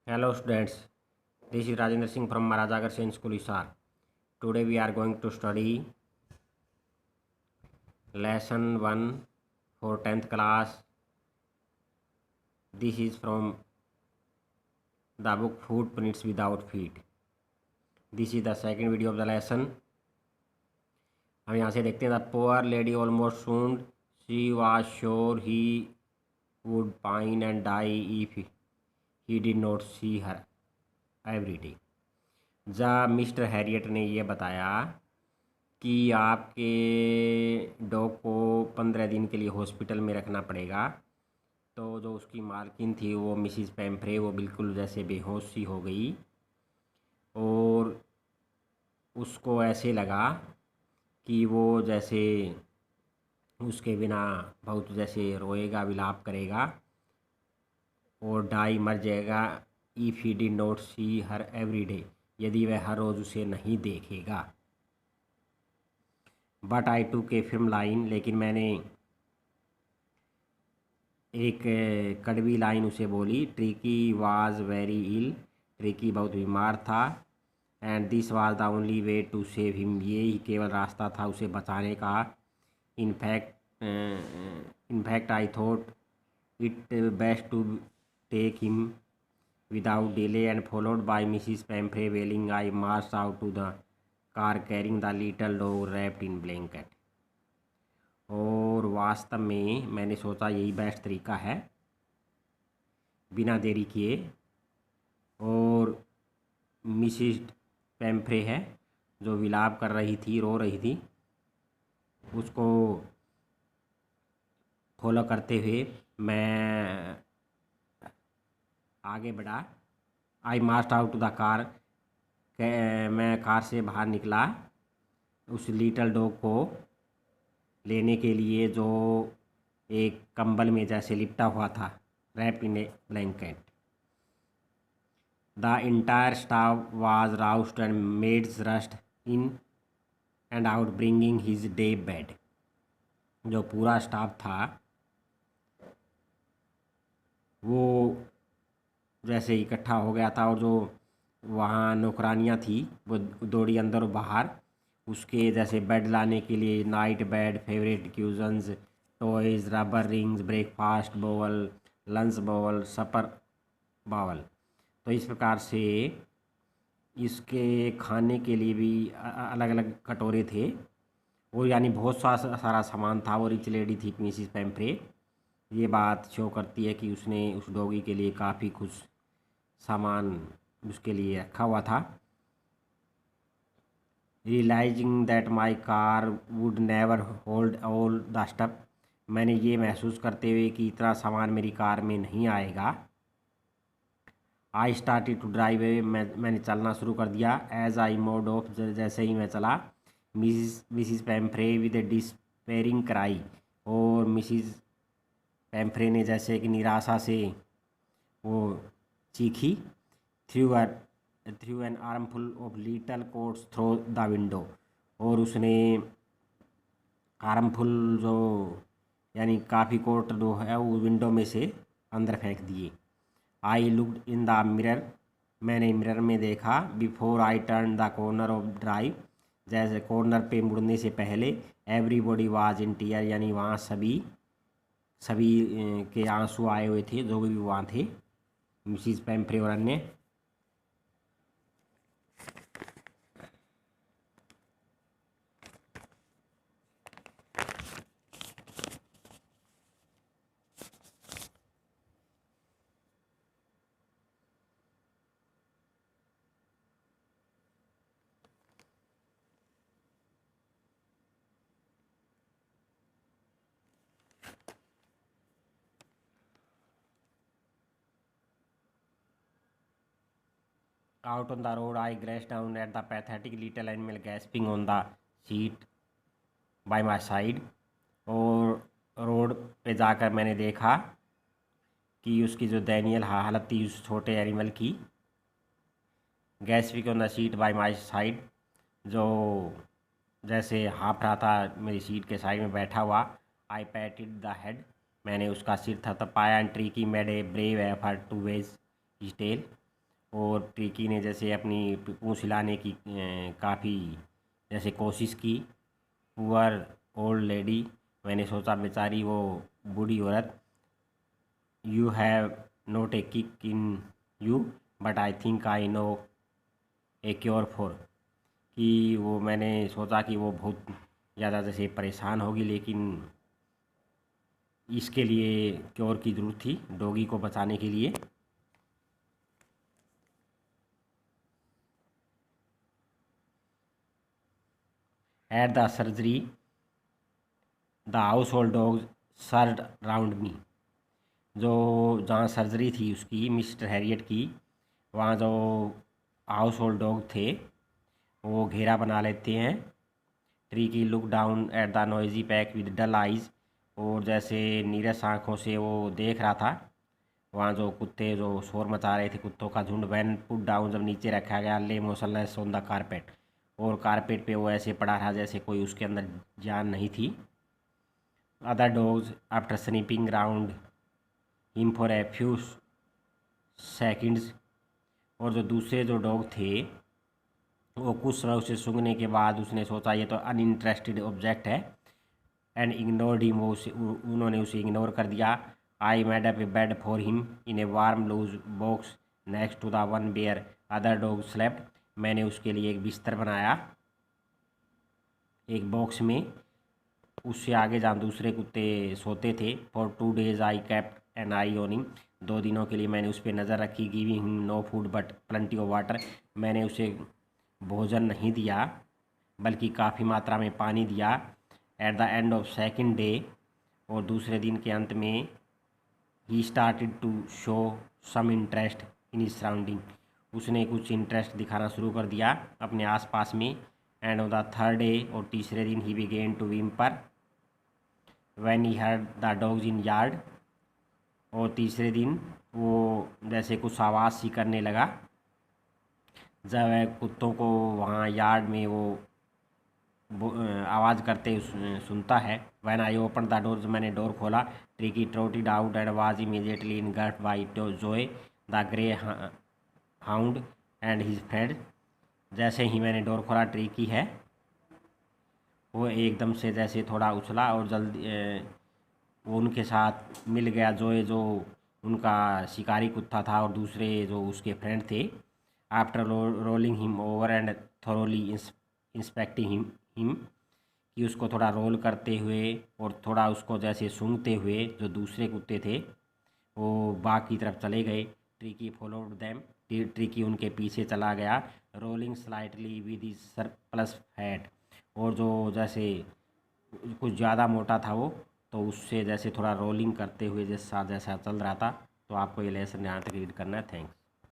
Hello students, this is Rajendra Singh from Maharaja Agharsen School Hisar. Today we are going to study lesson 1 for 10th class. This is from the book Footprints Without Feet. This is the second video of the lesson. हम यहाँ से देखते हैं the poor lady almost swooned she was sure he would pine and die if he did not see her every day. जब Mr Herriot ने यह बताया कि आपके डॉग को 15 दिन के लिए हॉस्पिटल में रखना पड़ेगा, तो जो उसकी मालकिन थी वो मिसिस पैम्फ्रे वो बिल्कुल जैसे बेहोश सी हो गई और उसको ऐसे लगा कि वो जैसे उसके बिना बहुत जैसे रोएगा, विलाप करेगा और डाई मर जाएगा if he did not see her every day, यदि वह हर रोज़ उसे नहीं देखेगा। But I took firm line, लेकिन मैंने एक कड़वी लाइन उसे बोली। Tricki was very ill, Tricki बहुत बीमार था। And this was the only way to save him, ये ही केवल रास्ता था उसे बचाने का। In fact I thought it best to take him without delay and followed bye Mrs Pumphrey wailing I march out to the car carrying the little dog wrapped in blanket. और वास्तव में मैंने सोचा यही बेस्ट तरीका है, बिना देरी किए। और मिसिस पैम्फ्रे है जो विलाप कर रही थी, रो रही थी, उसको फॉलो करते हुए मैं आगे बढ़ा। आई march out to the car, मैं कार से बाहर निकला उस लिटल डॉग को लेने के लिए जो एक कंबल में जैसे लिपटा हुआ था, wrap in a blanket. The entire staff was roused and maids rushed in and out bringing his day bed. जो पूरा स्टाफ था वो जैसे इकट्ठा हो गया था और जो वहाँ नौकरानियाँ थी वो दौड़ी अंदर और बाहर उसके जैसे बेड लाने के लिए। Night bed, favourite cushions, toys, rubber rings, breakfast bowl, lunch bowl, supper bowl. तो इस प्रकार से इसके खाने के लिए भी अलग अलग कटोरे थे और यानी बहुत सारा सामान था। वो रिच लेडी थी मिसिस पैम्फ्रे। ये बात शो करती है कि उसने उस डॉगी के लिए काफ़ी कुछ सामान उसके लिए रखा हुआ था। Realising that my car would never hold all the stuff, मैंने ये महसूस करते हुए कि इतना सामान मेरी कार में नहीं आएगा। आई स्टार्टेड टू ड्राइव, मैंने चलना शुरू कर दिया। एज आई मूव्ड ऑफ, जैसे ही मैं चला, Mrs Pumphrey with a despairing cry, और मिसिस पैम्फ्रे ने जैसे कि निराशा से वो चीखी। Through an armful of little coats through the window, और उसने आर्मफुल जो यानी काफ़ी कोट जो है वो विंडो में से अंदर फेंक दिए। I looked in the mirror, मैंने मिरर में देखा। Before I turn the corner of drive, जैसे कॉर्नर पे मुड़ने से पहले। एवरीबॉडी वाज इन टीयर, यानी वहाँ सभी के आंसू आए हुए थे जो भी वहाँ थे, मिसिस पैम्फ्रे और अन्य। Out on the road, I gazed down at the pathetic little animal gasping on the seat by my side. और रोड पे जाकर मैंने देखा कि उसकी जो दयनीय हालत थी उस छोटे एनिमल की। Gasping on the seat by my side, जो जैसे हाँफ रहा था मेरी सीट के साइड में बैठा हुआ। आई पैटेड द हेड, मैंने उसका सिर थपथपाया। And Tricki made a brave effort to raise his tail, और ट्रिकी ने जैसे अपनी पूँछ हिलाने की काफ़ी जैसे कोशिश की। पुअर ओल्ड लेडी, मैंने सोचा बेचारी वो बूढ़ी औरत। You have not a kick in you but I think I know A cure for, कि वो मैंने सोचा कि वो बहुत ज़्यादा जैसे परेशान होगी, लेकिन इसके लिए क्योर की ज़रूरत थी डॉगी को बचाने के लिए। At the surgery the household dog surged round me, जो जहाँ सर्जरी थी उसकी मिस्टर हैरियट की, वहाँ जो हाउस होल्ड डॉग थे वो घेरा बना लेते हैं। Tricki look down at the noisy pack with dull eyes, और जैसे नीरस आँखों से वो देख रहा था वहाँ जो कुत्ते जो शोर मचा रहे थे, कुत्तों का झुंड। वैन पुट डाउन, जब नीचे रखा गया, ले मोशनलेस ऑन द कारपेट, और कारपेट पे वो ऐसे पड़ा रहा जैसे कोई उसके अंदर जान नहीं थी। Other dogs after snipping round him for a few seconds, और जो दूसरे जो डॉग थे वो कुछ समय उसे सूंघने के बाद उसने सोचा ये तो अनइंटरेस्टेड ऑब्जेक्ट है, एंड इग्नोर्ड हिम, वो उन्होंने उसे इग्नोर कर दिया। I made up a bed for him in a warm loose box next to the one where other dog slept, मैंने उसके लिए एक बिस्तर बनाया एक बॉक्स में, उससे आगे जहाँ दूसरे कुत्ते सोते थे। For 2 days I kept an eye on him, 2 दिनों के लिए मैंने उस पर नज़र रखी। Giving him no food but plenty of water, मैंने उसे भोजन नहीं दिया बल्कि काफ़ी मात्रा में पानी दिया। At the end of second day, और दूसरे दिन के अंत में, he started to show some interest in his surrounding, उसने कुछ इंटरेस्ट दिखाना शुरू कर दिया अपने आसपास में। And on the third day, और तीसरे दिन, he began to whimper when he heard the dogs in yard, और तीसरे दिन वो जैसे कुछ आवाज़ सी करने लगा जब कुत्तों को वहाँ यार्ड में वो आवाज़ करते सुनता है। When I open the door, मैंने डोर खोला, Tricki trotted out and was immediately engulfed by Joe the grey hound and his friend, जैसे ही मैंने डोर खोला ट्रिकी है वो एकदम से जैसे थोड़ा उछला और जल्दी वो उनके साथ मिल गया। जोए जो उनका शिकारी कुत्ता था और दूसरे जो उसके फ्रेंड थे। After rolling him over and thoroughly inspecting him, कि उसको थोड़ा रोल करते हुए और थोड़ा उसको जैसे सूंघते हुए जो दूसरे कुत्ते थे वो बाग की तरफ चले गए। ट्रिकी फॉलोड देम, ट्रिकी उनके पीछे चला गया। Rolling slightly with his surplus fat, और जो जैसे कुछ ज़्यादा मोटा था वो, तो उससे जैसे थोड़ा रोलिंग करते हुए जैसा जैसा चल रहा था। तो आपको ये लेसन यहाँ तक रीड करना है। थैंक्स।